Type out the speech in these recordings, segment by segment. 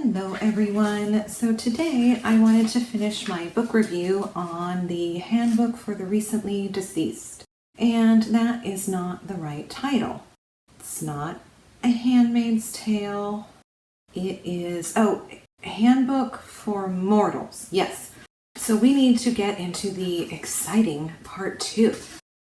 Hello everyone. So today I wanted to finish my book review on the Handbook for the Recently Deceased. And that is not the right title. It's not A Handmaid's Tale. It is, Handbook for Mortals. Yes. So we need to get into the exciting part 2.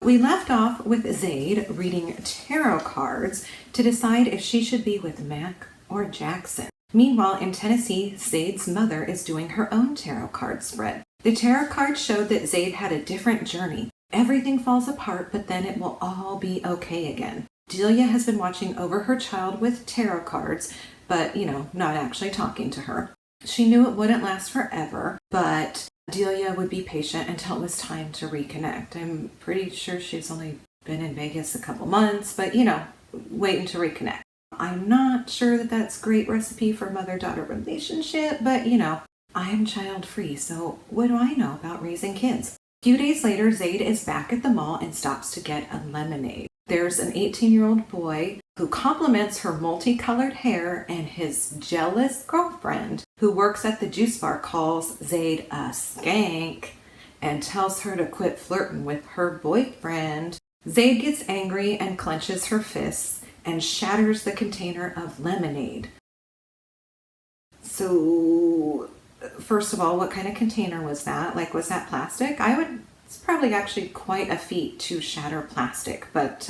We left off with Zaid reading tarot cards to decide if she should be with Mac or Jackson. Meanwhile, in Tennessee, Zaid's mother is doing her own tarot card spread. The tarot cards showed that Zaid had a different journey. Everything falls apart, but then it will all be okay again. Delia has been watching over her child with tarot cards, but, not actually talking to her. She knew it wouldn't last forever, but Delia would be patient until it was time to reconnect. I'm pretty sure she's only been in Vegas a couple months, but, waiting to reconnect. I'm not sure that that's a great recipe for mother-daughter relationship, but I'm child-free, so what do I know about raising kids? A few days later, Zaid is back at the mall and stops to get a lemonade. There's an 18-year-old boy who compliments her multicolored hair, and his jealous girlfriend, who works at the juice bar, calls Zaid a skank and tells her to quit flirting with her boyfriend. Zaid gets angry and clenches her fists and shatters the container of lemonade. So, first of all, what kind of container was that? Was that plastic? It's probably actually quite a feat to shatter plastic, but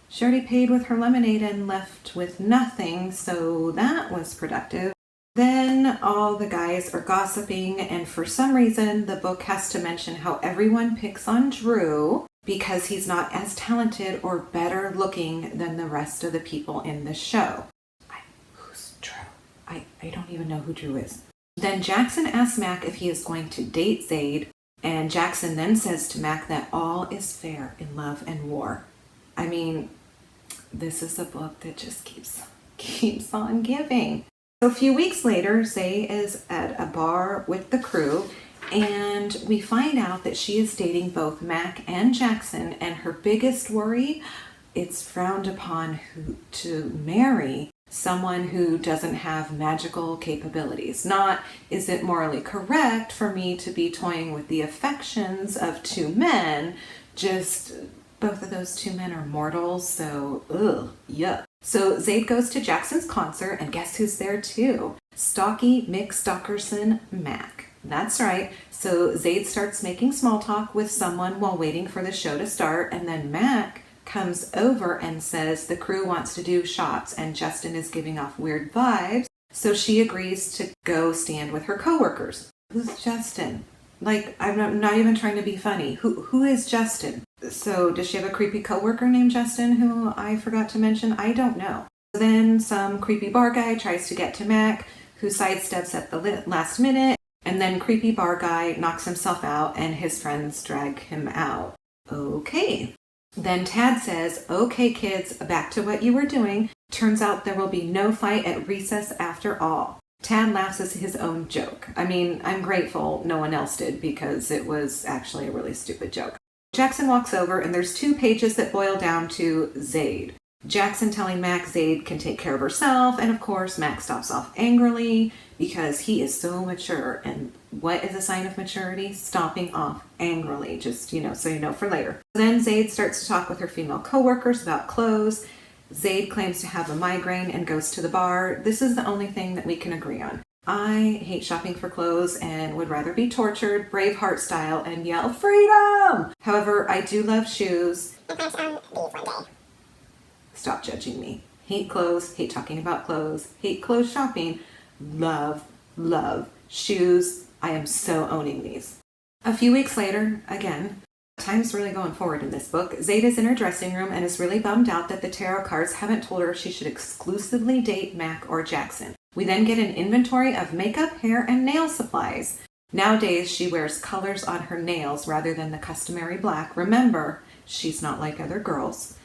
she already paid with her lemonade and left with nothing, so that was productive. Then all the guys are gossiping, and for some reason, the book has to mention how everyone picks on Drew because he's not as talented or better looking than the rest of the people in the show. Who's Drew? I don't even know who Drew is. Then Jackson asks Mac if he is going to date Zaid, and Jackson then says to Mac that all is fair in love and war. I mean, this is a book that just keeps on giving. So a few weeks later, Zaid is at a bar with the crew, and we find out that she is dating both Mac and Jackson, and her biggest worry, it's frowned upon to marry someone who doesn't have magical capabilities. Not, is it morally correct for me to be toying with the affections of two men, just both of those two men are mortals, so yuck. So Zaid goes to Jackson's concert, and guess who's there too? Stocky Mick Stockerson Mac. That's right. So Zaid starts making small talk with someone while waiting for the show to start, and then Mac comes over and says the crew wants to do shots and Justin is giving off weird vibes, so she agrees to go stand with her coworkers. Who's Justin? I'm not even trying to be funny. Who is Justin? So does she have a creepy coworker named Justin who I forgot to mention? I don't know. Then some creepy bar guy tries to get to Mac, who sidesteps at the last minute, and then creepy bar guy knocks himself out and his friends drag him out. Okay. Then Tad says, okay kids, back to what you were doing. Turns out there will be no fight at recess after all. Tad laughs at his own joke. I mean, I'm grateful no one else did because it was actually a really stupid joke. Jackson walks over and there's 2 pages that boil down to Zaid. Jackson telling Mac Zaid can take care of herself, and of course Mac stops off angrily because he is so mature. And what is a sign of maturity? Stopping off angrily, just so you know for later. Then Zaid starts to talk with her female coworkers about clothes. Zaid claims to have a migraine and goes to the bar. This is the only thing that we can agree on. I hate shopping for clothes and would rather be tortured, Braveheart style, and yell freedom! However, I do love shoes. I plan to own these one day. Stop judging me. Hate clothes, hate talking about clothes, hate clothes shopping. Love shoes. I am so owning these. A few weeks later, again, time's really going forward in this book. Zaid is in her dressing room and is really bummed out that the tarot cards haven't told her she should exclusively date Mac or Jackson. We then get an inventory of makeup, hair, and nail supplies. Nowadays, she wears colors on her nails rather than the customary black. Remember, she's not like other girls.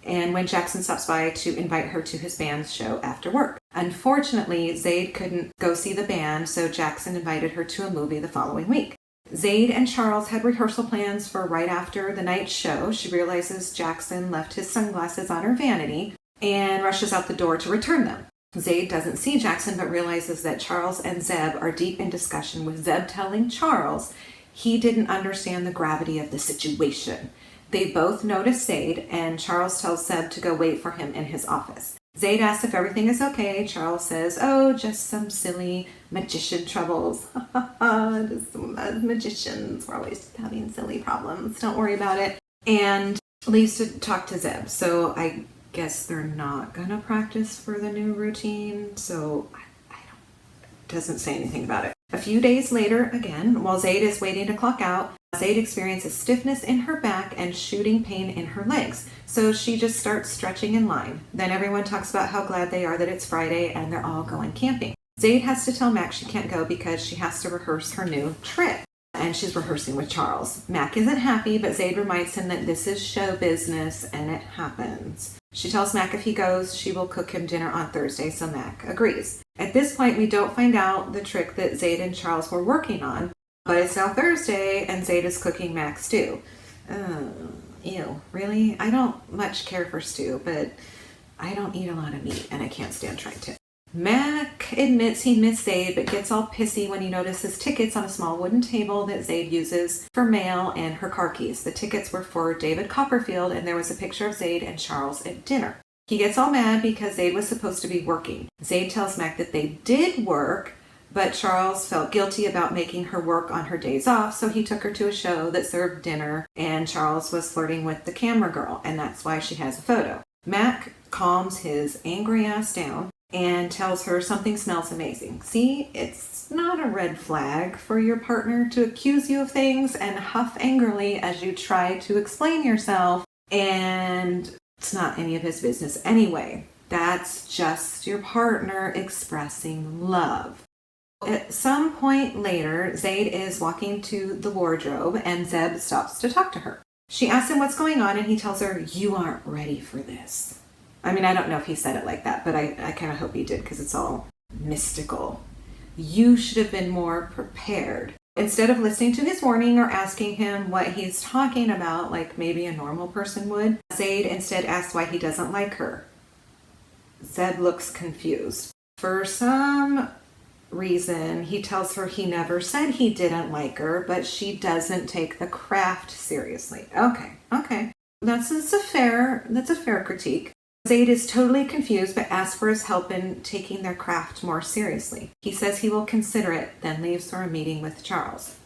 And when Jackson stops by to invite her to his band's show after work. Unfortunately, Zaid couldn't go see the band, so Jackson invited her to a movie the following week. Zaid and Charles had rehearsal plans for right after the night's show. She realizes Jackson left his sunglasses on her vanity and rushes out the door to return them. Zayd doesn't see Jackson but realizes that Charles and Zeb are deep in discussion, with Zeb telling Charles he didn't understand the gravity of the situation. They both notice Zayd, and Charles tells Zeb to go wait for him in his office. Zayd asks if everything is okay. Charles says, "Oh, just some silly magician troubles." Just some magicians. We're always having silly problems. Don't worry about it. And leaves to talk to Zeb. So I guess they're not gonna practice for the new routine. So I don't, doesn't say anything about it. A few days later, again, while Zayd is waiting to clock out, Zayd experiences stiffness in her back and shooting pain in her legs. So she just starts stretching in line. Then everyone talks about how glad they are that it's Friday and they're all going camping. Zayd has to tell Mac she can't go because she has to rehearse her new trick. And she's rehearsing with Charles. Mac isn't happy, but Zayd reminds him that this is show business and it happens. She tells Mac if he goes, she will cook him dinner on Thursday, so Mac agrees. At this point, we don't find out the trick that Zayd and Charles were working on, but it's now Thursday and Zayd is cooking Mac stew. Ew, really? I don't much care for stew, but I don't eat a lot of meat and I can't stand trying to. Mac admits he missed Zayd, but gets all pissy when he notices tickets on a small wooden table that Zayd uses for mail and her car keys. The tickets were for David Copperfield, and there was a picture of Zayd and Charles at dinner. He gets all mad because Zayd was supposed to be working. Zayd tells Mac that they did work, but Charles felt guilty about making her work on her days off, so he took her to a show that served dinner, and Charles was flirting with the camera girl, and that's why she has a photo. Mac calms his angry ass down and tells her something smells amazing. See, it's not a red flag for your partner to accuse you of things and huff angrily as you try to explain yourself, and it's not any of his business anyway. That's just your partner expressing love. At some point later, Zayd is walking to the wardrobe and Zeb stops to talk to her. She asks him what's going on and he tells her, "You aren't ready for this." I mean, I don't know if he said it like that, but I kind of hope he did because it's all mystical. You should have been more prepared. Instead of listening to his warning or asking him what he's talking about, like maybe a normal person would, Zayd instead asks why he doesn't like her. Zeb looks confused. For some reason, he tells her he never said he didn't like her, but she doesn't take the craft seriously. Okay. That's a fair critique. Zayd is totally confused but asks for his help in taking their craft more seriously. He says he will consider it, then leaves for a meeting with Charles.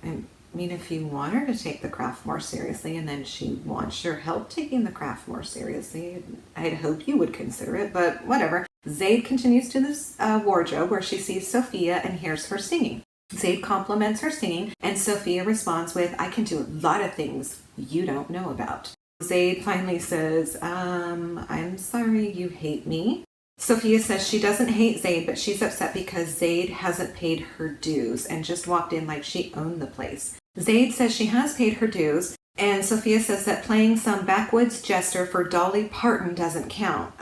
I mean, if you want her to take the craft more seriously and then she wants your help taking the craft more seriously, I'd hope you would consider it, but whatever. Zayd continues to this wardrobe where she sees Sophia and hears her singing. Zayd compliments her singing and Sophia responds with, "I can do a lot of things you don't know about." Zayd finally says, "I'm sorry you hate me." Sophia says she doesn't hate Zayd, but she's upset because Zayd hasn't paid her dues and just walked in like she owned the place. Zayd says she has paid her dues, and Sophia says that playing some backwoods jester for Dolly Parton doesn't count.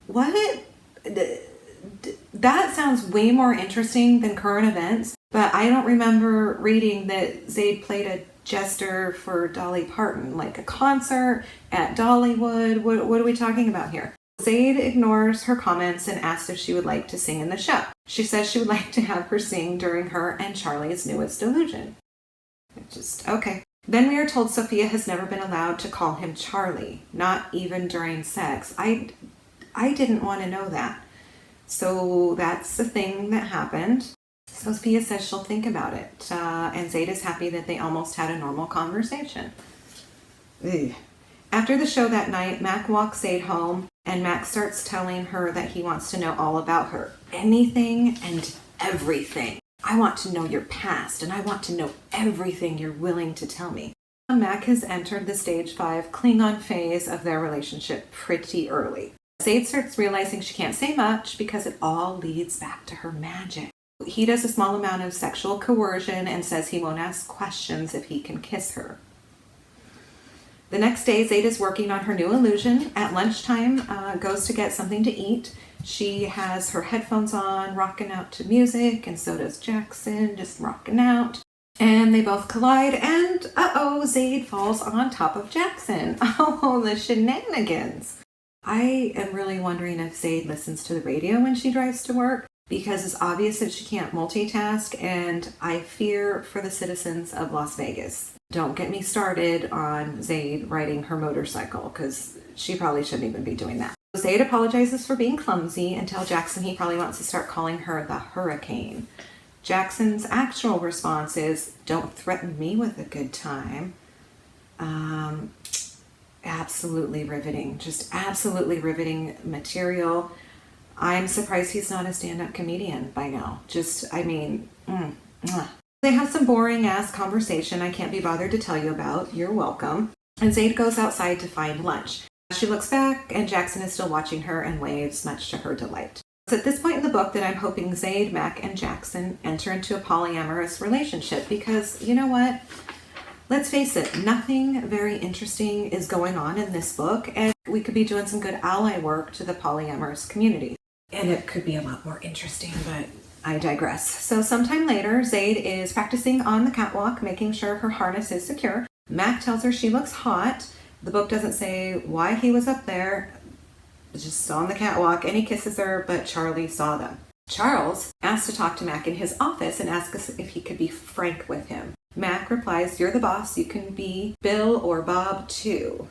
What? That sounds way more interesting than current events, but I don't remember reading that Zayd played a jester for Dolly Parton, like a concert at Dollywood. What are we talking about here? Zayd ignores her comments and asks if she would like to sing in the show. She says she would like to have her sing during her and Charlie's newest illusion. Okay. Then we are told Sophia has never been allowed to call him Charlie, not even during sex. I didn't want to know that. So that's the thing that happened. Sophia says she'll think about it, and Zayd is happy that they almost had a normal conversation. Ugh. After the show that night, Mac walks Zayd home, and Mac starts telling her that he wants to know all about her. Anything and everything. I want to know your past, and I want to know everything you're willing to tell me. Mac has entered the stage 5 Klingon phase of their relationship pretty early. Zayd starts realizing she can't say much because it all leads back to her magic. He does a small amount of sexual coercion and says he won't ask questions if he can kiss her. The next day, Zayd is working on her new illusion. At lunchtime, goes to get something to eat. She has her headphones on, rocking out to music, and so does Jackson, just rocking out. And they both collide, and Zayd falls on top of Jackson. Oh, the shenanigans. I am really wondering if Zaid listens to the radio when she drives to work, because it's obvious that she can't multitask, and I fear for the citizens of Las Vegas. Don't get me started on Zaid riding her motorcycle, because she probably shouldn't even be doing that. Zaid apologizes for being clumsy and tells Jackson he probably wants to start calling her the Hurricane. Jackson's actual response is, "Don't threaten me with a good time." Absolutely riveting. Just absolutely riveting material. I'm surprised he's not a stand-up comedian by now. They have some boring ass conversation I can't be bothered to tell you about. You're welcome. And Zaid goes outside to find lunch. She looks back and Jackson is still watching her and waves, much to her delight. It's at this point in the book that I'm hoping Zaid, Mac, and Jackson enter into a polyamorous relationship, because you know what? Let's face it, nothing very interesting is going on in this book, and we could be doing some good ally work to the polyamorous community. And it could be a lot more interesting, but I digress. So sometime later, Zaid is practicing on the catwalk, making sure her harness is secure. Mac tells her she looks hot. The book doesn't say why he was up there, just on the catwalk, and he kisses her, but Charlie saw them. Charles asks to talk to Mac in his office and asks if he could be frank with him. Mac replies, "You're the boss, you can be Bill or Bob too."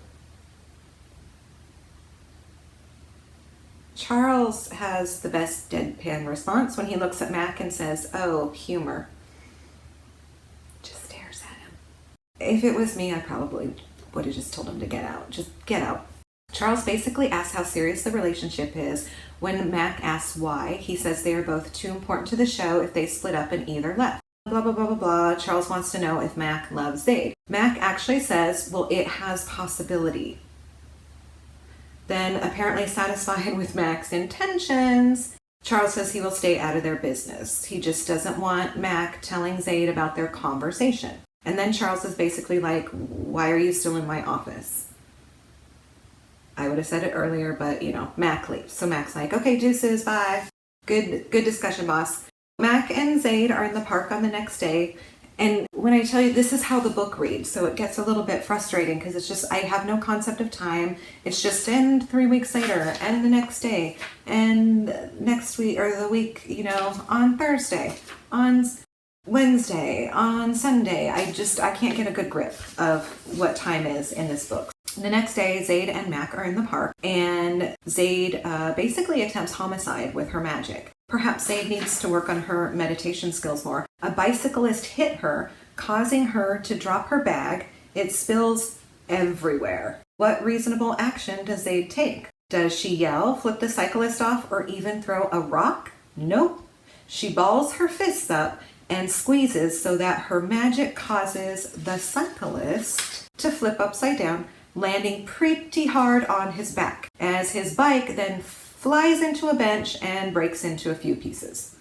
Charles has the best deadpan response when he looks at Mac and says, "Oh, humor." Just stares at him. If it was me, I probably would have just told him to get out. Just get out. Charles basically asks how serious the relationship is. When Mac asks why, he says they are both too important to the show if they split up and either left. Blah, blah, blah, blah, blah. Charles wants to know if Mac loves Zaid. Mac actually says, well, it has possibility. Then, apparently satisfied with Mac's intentions, Charles says he will stay out of their business. He just doesn't want Mac telling Zaid about their conversation. And then Charles is basically like, "Why are you still in my office?" I would have said it earlier, but Mac leaves. So Mac's like, "Okay, deuces, bye. Good discussion, boss." Mac and Zaid are in the park on the next day. And when I tell you, this is how the book reads, so it gets a little bit frustrating because it's just, I have no concept of time. It's just, and 3 weeks later, and the next day, and next week, or the week, on Thursday, on Wednesday, on Sunday. I can't get a good grip of what time is in this book. The next day, Zaid and Mac are in the park, and Zaid basically attempts homicide with her magic. Perhaps Zaid needs to work on her meditation skills more. A bicyclist hit her, causing her to drop her bag. It spills everywhere. What reasonable action does Zaid take? Does she yell, flip the cyclist off, or even throw a rock? Nope. She balls her fists up and squeezes so that her magic causes the cyclist to flip upside down, landing pretty hard on his back, as his bike then flies into a bench and breaks into a few pieces.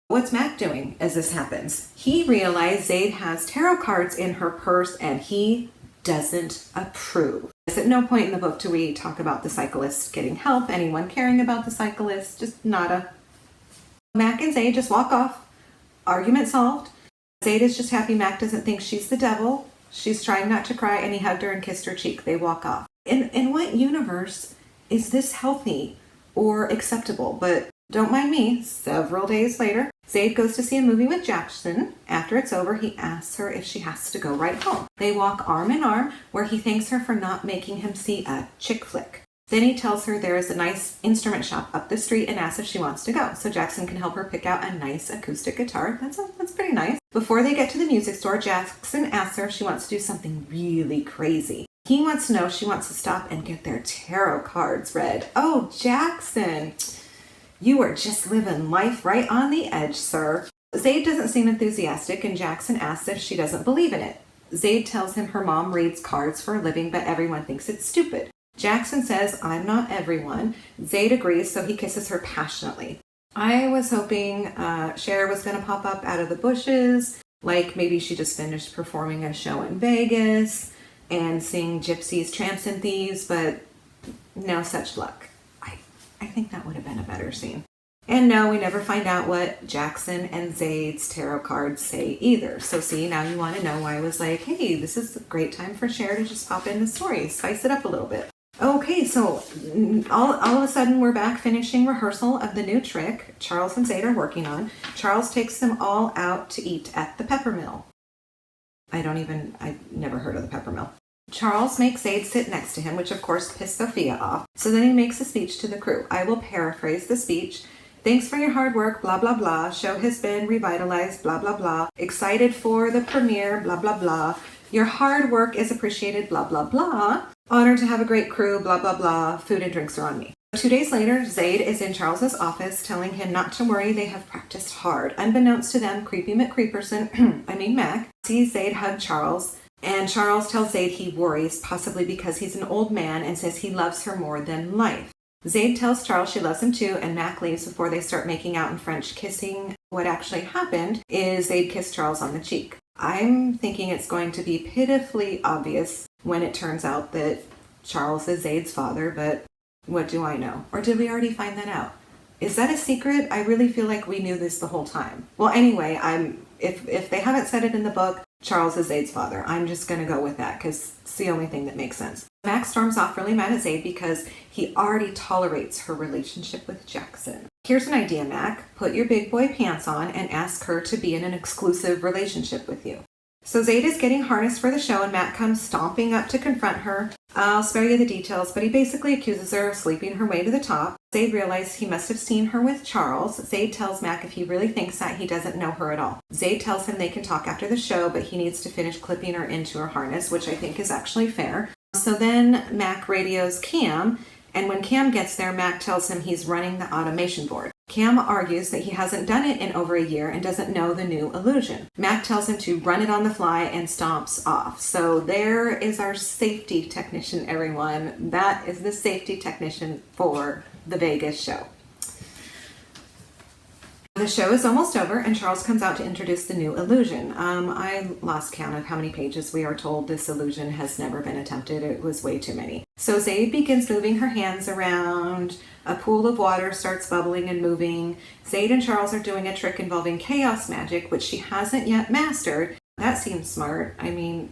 What's Mac doing as this happens? He realized Zaid has tarot cards in her purse and he doesn't approve. At no point in the book do we talk about the cyclist getting help, anyone caring about the cyclist, just nada. Mac and Zaid just walk off. Argument solved. Zaid is just happy Mac doesn't think she's the devil. She's trying not to cry, and he hugged her and kissed her cheek. They walk off. In what universe is this healthy or acceptable? But don't mind me. Several days later, Zaid goes to see a movie with Jackson. After it's over, he asks her if she has to go right home. They walk arm in arm, where he thanks her for not making him see a chick flick. Then he tells her there is a nice instrument shop up the street and asks if she wants to go, so Jackson can help her pick out a nice acoustic guitar. That's pretty nice. Before they get to the music store, Jackson asks her if she wants to do something really crazy. He wants to know if she wants to stop and get their tarot cards read. Oh, Jackson, you are just living life right on the edge, sir. Zaid doesn't seem enthusiastic, and Jackson asks if she doesn't believe in it. Zaid tells him her mom reads cards for a living, but everyone thinks it's stupid. Jackson says, "I'm not everyone." Zaid agrees, so he kisses her passionately. I was hoping Cher was going to pop up out of the bushes, like maybe she just finished performing a show in Vegas and sing gypsies, tramps, and thieves, but no such luck. I think that would have been a better scene. And no, we never find out what Jackson and Zaid's tarot cards say either. So see, now you want to know why I was like, hey, this is a great time for Cher to just pop in the story, spice it up a little bit. Okay, so all of a sudden we're back finishing rehearsal of the new trick Charles and Zaid are working on. Charles takes them all out to eat at the pepper mill. I never heard of the pepper mill. Charles makes Zaid sit next to him, which of course pissed Sophia off. So then he makes a speech to the crew. I will paraphrase the speech. Thanks for your hard work, blah, blah, blah. Show has been revitalized, blah, blah, blah. Excited for the premiere, blah, blah, blah. Your hard work is appreciated, blah, blah, blah. Honored to have a great crew, blah, blah, blah. Food and drinks are on me. 2 days later, Zaid is in Charles's office telling him not to worry, they have practiced hard. Unbeknownst to them, Creepy McCreeperson, Mac, sees Zaid hug Charles, and Charles tells Zaid he worries, possibly because he's an old man, and says he loves her more than life. Zaid tells Charles she loves him too, and Mac leaves before they start making out in French kissing. What actually happened is Zaid kissed Charles on the cheek. I'm thinking it's going to be pitifully obvious when it turns out that Charles is Zaid's father, but what do I know? Or did we already find that out? Is that a secret? I really feel like we knew this the whole time. Well, anyway, if they haven't said it in the book, Charles is Zaid's father. I'm just going to go with that because it's the only thing that makes sense. Max storms off really mad at Zaid because he already tolerates her relationship with Jackson. Here's an idea, Mac. Put your big boy pants on and ask her to be in an exclusive relationship with you. So Zaid is getting harnessed for the show and Mac comes stomping up to confront her. I'll spare you the details, but he basically accuses her of sleeping her way to the top. Zaid realizes he must have seen her with Charles. Zaid tells Mac if he really thinks that, he doesn't know her at all. Zaid tells him they can talk after the show, but he needs to finish clipping her into her harness, which I think is actually fair. So then Mac radios Cam, and when Cam gets there, Mac tells him he's running the automation board. Cam argues that he hasn't done it in over a year and doesn't know the new illusion. Mac tells him to run it on the fly and stomps off. So there is our safety technician, everyone. That is the safety technician for the Vegas show. The show is almost over and Charles comes out to introduce the new illusion. I lost count of how many pages we are told this illusion has never been attempted. It was way too many. So Zaid begins moving her hands around. A pool of water starts bubbling and moving. Zaid and Charles are doing a trick involving chaos magic, which she hasn't yet mastered. That seems smart. I mean,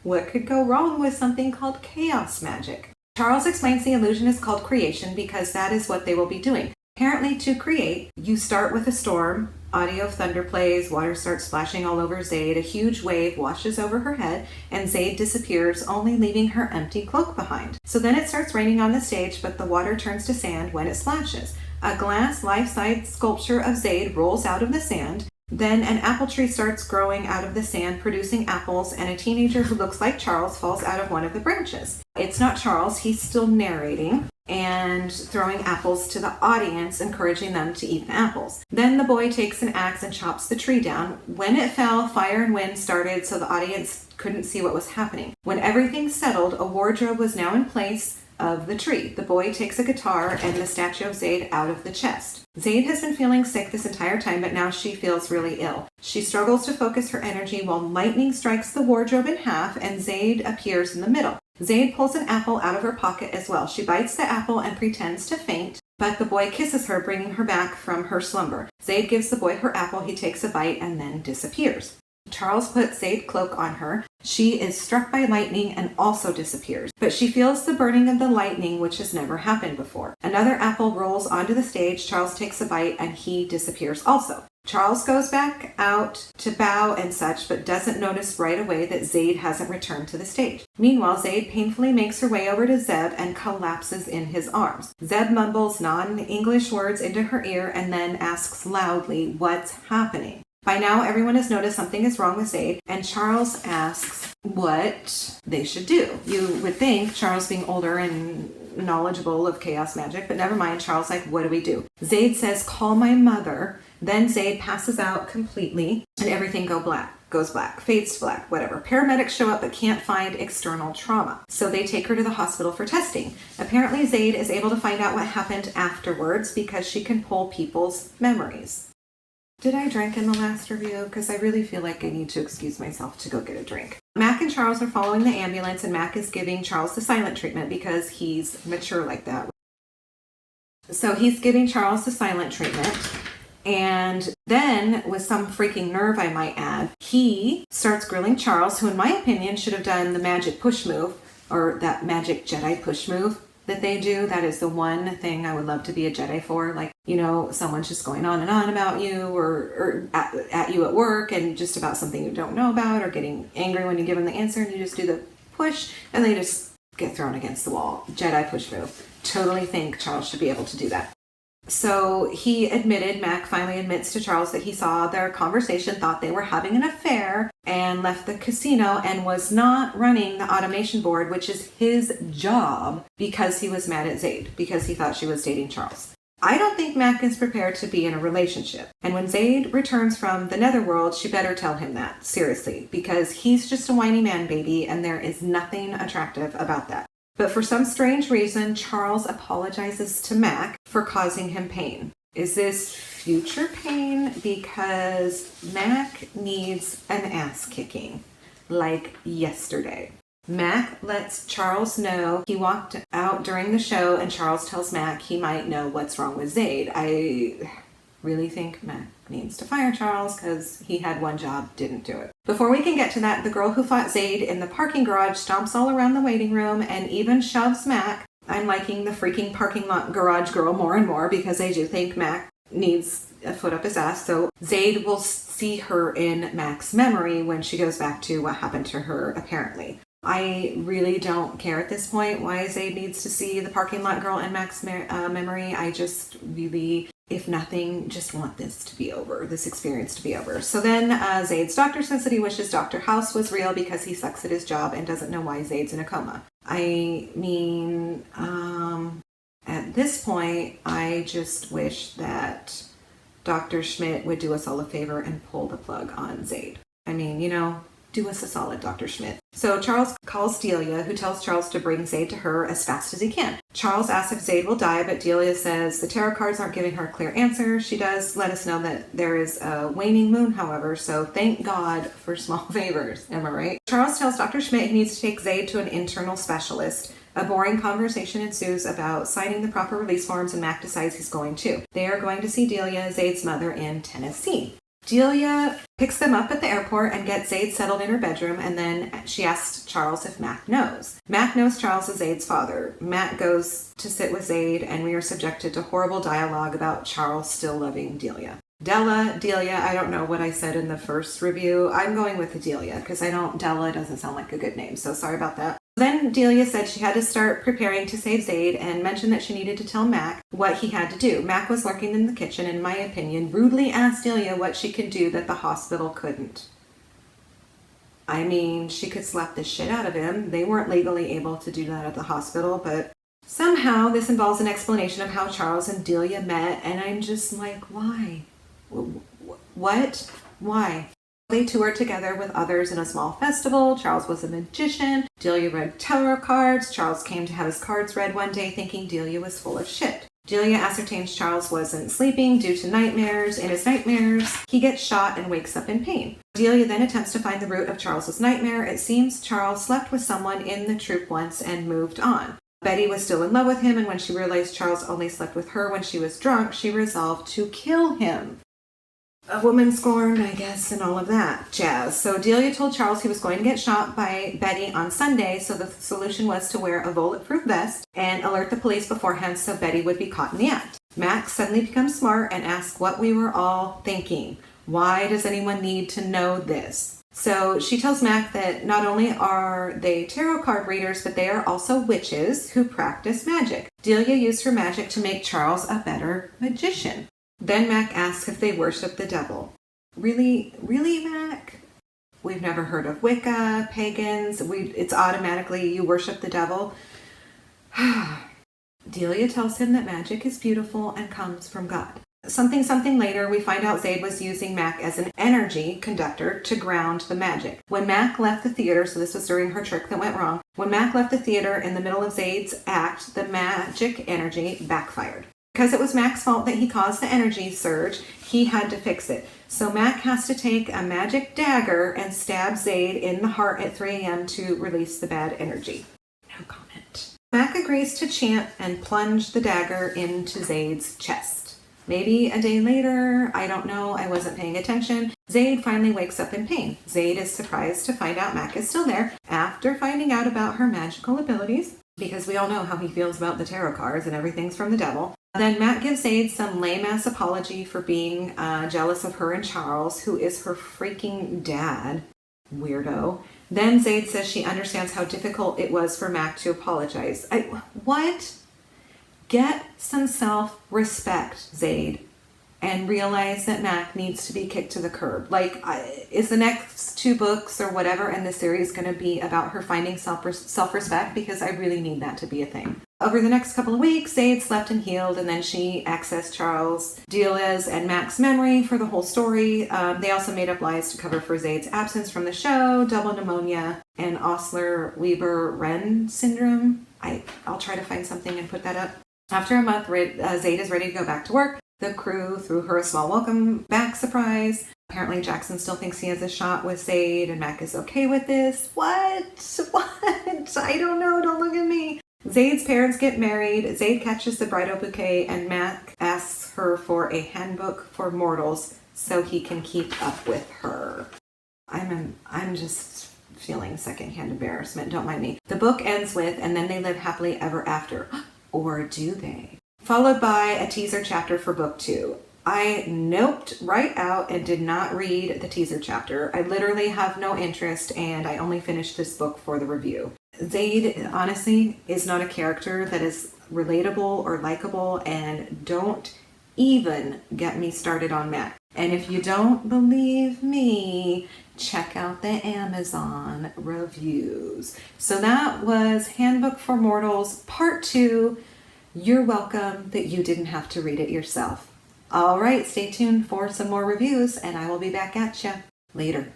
what could go wrong with something called chaos magic? Charles explains the illusion is called creation because that is what they will be doing. Apparently, to create, you start with a storm, audio of thunder plays, water starts splashing all over Zaid, a huge wave washes over her head, and Zaid disappears, only leaving her empty cloak behind. So then it starts raining on the stage, but the water turns to sand when it splashes. A glass life-size sculpture of Zaid rolls out of the sand. Then an apple tree starts growing out of the sand, producing apples, and a teenager who looks like Charles falls out of one of the branches. It's not Charles, he's still narrating and throwing apples to the audience, encouraging them to eat the apples. Then the boy takes an axe and chops the tree down. When it fell, fire and wind started, so the audience couldn't see what was happening. When everything settled, a wardrobe was now in place of the tree. The boy takes a guitar and the statue of Zaid out of the chest. Zaid has been feeling sick this entire time, but now she feels really ill. She struggles to focus her energy while lightning strikes the wardrobe in half and Zaid appears in the middle. Zaid pulls an apple out of her pocket as well. She bites the apple and pretends to faint, but the boy kisses her, bringing her back from her slumber. Zaid gives the boy her apple, he takes a bite and then disappears. Charles puts Zaid's cloak on her. She is struck by lightning and also disappears, but she feels the burning of the lightning, which has never happened before. Another apple rolls onto the stage. Charles takes a bite and he disappears also. Charles goes back out to bow and such, but doesn't notice right away that Zaid hasn't returned to the stage. Meanwhile, Zaid painfully makes her way over to Zeb and collapses in his arms. Zeb mumbles non-English words into her ear and then asks loudly, "What's happening?" By now, everyone has noticed something is wrong with Zaid, and Charles asks what they should do. You would think Charles, being older and knowledgeable of chaos magic, but never mind. Charles like, "What do we do?" Zaid says, "Call my mother." Then Zaid passes out completely, and everything goes black, fades to black, whatever. Paramedics show up but can't find external trauma, so they take her to the hospital for testing. Apparently, Zaid is able to find out what happened afterwards because she can pull people's memories. Did I drink in the last review? Because I really feel like I need to excuse myself to go get a drink. Mac and Charles are following the ambulance, and Mac is giving Charles the silent treatment because he's mature like that. So he's giving Charles the silent treatment. And then, with some freaking nerve, I might add, he starts grilling Charles, who in my opinion should have done the magic push move, or that magic Jedi push move that they do. That is the one thing I would love to be a Jedi for. Like, someone's just going on and on about you or at you at work and just about something you don't know about, or getting angry when you give them the answer and you just do the push and they just get thrown against the wall. Jedi push move. Totally think Charles should be able to do that. So Mac finally admits to Charles that he saw their conversation, thought they were having an affair, and left the casino and was not running the automation board, which is his job, because he was mad at Zaid, because he thought she was dating Charles. I don't think Mac is prepared to be in a relationship. And when Zaid returns from the netherworld, she better tell him that, seriously, because he's just a whiny man baby and there is nothing attractive about that. But for some strange reason, Charles apologizes to Mac for causing him pain. Is this future pain? Because Mac needs an ass kicking, like yesterday. Mac lets Charles know he walked out during the show, and Charles tells Mac he might know what's wrong with Zaid. I really think Mac needs to fire Charles because he had one job, didn't do it. Before we can get to that, the girl who fought Zaid in the parking garage stomps all around the waiting room and even shoves Mac. I'm liking the freaking parking lot garage girl more and more because I do think Mac needs a foot up his ass. So Zaid will see her in Mac's memory when she goes back to what happened to her, apparently. I really don't care at this point why Zaid needs to see the parking lot girl in Mac's memory. I just really, if nothing, just want this to be over, this experience to be over. So then Zaid's doctor says that he wishes Dr. House was real because he sucks at his job and doesn't know why Zaid's in a coma. I mean, at this point, I just wish that Dr. Schmidt would do us all a favor and pull the plug on Zaid. I mean, do us a solid, Dr. Schmidt. So Charles calls Delia, who tells Charles to bring Zaid to her as fast as he can. Charles asks if Zaid will die, but Delia says the tarot cards aren't giving her a clear answer. She does let us know that there is a waning moon, however, so thank God for small favors. Am I right? Charles tells Dr. Schmidt he needs to take Zaid to an internal specialist. A boring conversation ensues about signing the proper release forms, and Mac decides he's going to. They are going to see Delia, Zaid's mother, in Tennessee. Delia picks them up at the airport and gets Zaid settled in her bedroom, and then she asks Charles if Mac knows. Mac knows Charles is Zaid's father. Mac goes to sit with Zaid, and we are subjected to horrible dialogue about Charles still loving Delia. Delia, I don't know what I said in the first review. I'm going with Delia because Della doesn't sound like a good name, so sorry about that. Then Delia said she had to start preparing to save Zaid and mentioned that she needed to tell Mac what he had to do. Mac was lurking in the kitchen, in my opinion, rudely asked Delia what she could do that the hospital couldn't. I mean, she could slap the shit out of him. They weren't legally able to do that at the hospital, but somehow this involves an explanation of how Charles and Delia met, and I'm just like, why? What? Why? They toured together with others in a small festival. Charles was a magician. Delia read tarot cards. Charles came to have his cards read one day thinking Delia was full of shit. Delia ascertains Charles wasn't sleeping due to nightmares. In his nightmares, he gets shot and wakes up in pain. Delia then attempts to find the root of Charles's nightmare. It seems Charles slept with someone in the troupe once and moved on. Betty was still in love with him, and when she realized Charles only slept with her when she was drunk, she resolved to kill him. A woman scorned, I guess, and all of that jazz. So Delia told Charles he was going to get shot by Betty on Sunday, so the solution was to wear a bulletproof vest and alert the police beforehand so Betty would be caught in the act. Max suddenly becomes smart and asks what we were all thinking. Why does anyone need to know this? So she tells Mac that not only are they tarot card readers, but they are also witches who practice magic. Delia used her magic to make Charles a better magician. Then Mac asks if they worship the devil. Really, Mac? We've never heard of Wicca, pagans. It's automatically you worship the devil. Delia tells him that magic is beautiful and comes from God. Something later, we find out Zaid was using Mac as an energy conductor to ground the magic. When Mac left the theater, so this was during her trick that went wrong, when Mac left the theater in the middle of Zaid's act, the magic energy backfired. Because it was Mac's fault that he caused the energy surge, he had to fix it. So Mac has to take a magic dagger and stab Zaid in the heart at 3 a.m. to release the bad energy. No comment. Mac agrees to chant and plunge the dagger into Zaid's chest. Maybe a day later, I don't know, I wasn't paying attention, Zaid finally wakes up in pain. Zaid is surprised to find out Mac is still there after finding out about her magical abilities, because we all know how he feels about the tarot cards and everything's from the devil. Then Matt gives Zaid some lame-ass apology for being jealous of her and Charles, who is her freaking dad. Weirdo. Then Zaid says she understands how difficult it was for Mac to apologize. What? Get some self-respect, Zaid, and realize that Mac needs to be kicked to the curb. Like, is the next 2 books or whatever in the series going to be about her finding self-respect? Because I really need that to be a thing. Over the next couple of weeks, Zaid slept and healed, and then she accessed Charles, Delia's, and Mac's memory for the whole story. They also made up lies to cover for Zaid's absence from the show, double pneumonia, and Osler-Weber-Wrenn syndrome. I'll try to find something and put that up. After a month, Zaid is ready to go back to work. The crew threw her a small welcome back surprise. Apparently Jackson still thinks he has a shot with Zaid, and Mac is okay with this. What? I don't know. Don't look at me. Zaid's parents get married. Zaid catches the bridal bouquet, and Mac asks her for a handbook for mortals so he can keep up with her. I'm just feeling secondhand embarrassment. Don't mind me. The book ends with, and then they live happily ever after. Or do they? Followed by a teaser chapter for book 2. I noped right out and did not read the teaser chapter. I literally have no interest, and I only finished this book for the review. Zaid, honestly, is not a character that is relatable or likable, and don't even get me started on Mac. And if you don't believe me, check out the Amazon reviews. So that was Handbook for Mortals Part 2. You're welcome that you didn't have to read it yourself. All right, stay tuned for some more reviews, and I will be back at you later.